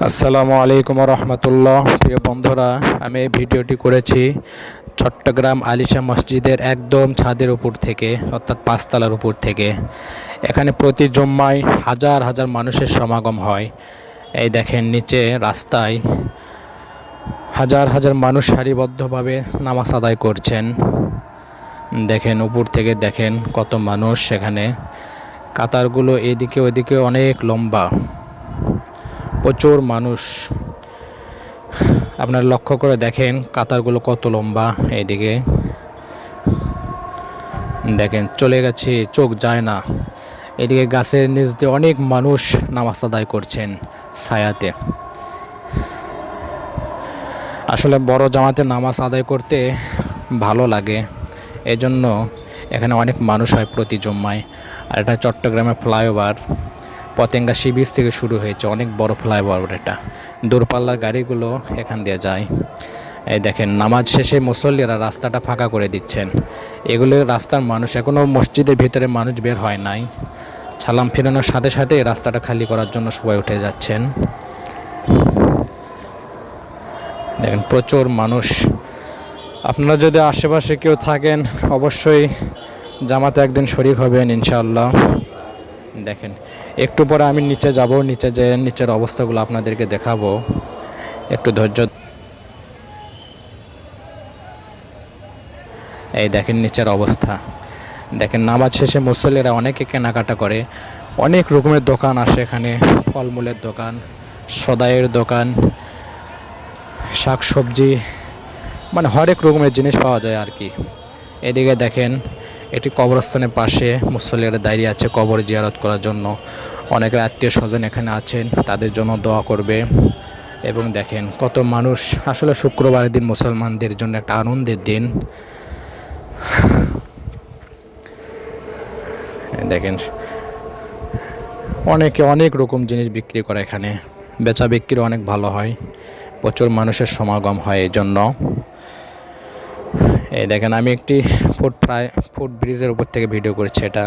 আসসালামু আলাইকুম রহমতুল্লাহ। প্রিয় বন্ধুরা, আমি এই ভিডিওটি করেছি চট্টগ্রাম আলিশা মসজিদের একদম ছাদের উপর থেকে, অর্থাৎ পাঁচতলার উপর থেকে। এখানে প্রতি জুম্মায় হাজার হাজার মানুষের সমাগম হয়। এই দেখেন নিচে রাস্তায় হাজার হাজার মানুষ সারিবদ্ধভাবে নামাজ আদায় করছেন। দেখেন উপর থেকে দেখেন কত মানুষ সেখানে। কাতারগুলো এদিকে ওদিকে অনেক লম্বা, প্রচুর মানুষ। আপনারা লক্ষ্য করে দেখেন কাতারগুলো কত লম্বা। এইদিকে দেখেন চলে গেছে, চোখ যায় না। এদিকে গাছের নিচ দিয়ে অনেক মানুষ নামাজ আদায় করছেন ছায়াতে। আসলে বড় জামাতে নামাজ আদায় করতে ভালো লাগে, এজন্য এখানে অনেক মানুষ হয় প্রতি জুম্মায়। আর এটা চট্টগ্রামের ফ্লাইওভার, পতেঙ্গা সি বিচ থেকে শুরু হয়েছে, অনেক বড় ফ্লাইওভার এটা। দূরপাল্লার গাড়িগুলো এখান দিয়ে যায়। এই দেখেন নামাজ শেষে মুসল্লিরা রাস্তাটা ফাঁকা করে দিচ্ছেন। এগুলো রাস্তার মানুষ, এখনও মসজিদের ভিতরে মানুষ বের হয় নাই। সালাম ফেরানোর সাথে সাথে রাস্তাটা খালি করার জন্য সবাই উঠে যাচ্ছেন। দেখেন প্রচুর মানুষ। আপনারা যদি আশেপাশে কেউ থাকেন অবশ্যই জামাতে একদিন শরীক হবেন ইনশাআল্লাহ। দেখেন একটু পরে আমি নিচে যাব, নিচে যেয়ে নিচের অবস্থাগুলো আপনাদেরকে দেখাবো, একটু ধৈর্য। এই দেখেন নিচের অবস্থা। দেখেন নামাজ শেষে মুসল্লিরা অনেকে কেনাকাটা করে, অনেক রকমের দোকান আসে এখানে। ফলমূলের দোকান, সদাইয়ের দোকান, শাকসবজি, মানে হরেক রকমের জিনিস পাওয়া যায় আর কি। এদিকে দেখেন একটি কবরস্থানের পাশে মুসল্লিরা দাঁড়িয়ে আছে কবর জিয়ারত করার জন্য। অনেকের আত্মীয় স্বজন এখানে আছেন, তাদের জন্য দোয়া করবে। এবং দেখেন কত মানুষ। আসলে শুক্রবারের দিন মুসলমানদের জন্য একটা আনন্দের দিন। দেখেন অনেকে অনেক রকম জিনিস বিক্রি করে এখানে, বেচা বিক্রি অনেক ভালো হয়, প্রচুর মানুষের সমাগম হয় এই জন্য। এই দেখেন আমি একটি ফুট ব্রিজের উপর থেকে ভিডিও করছি এটা।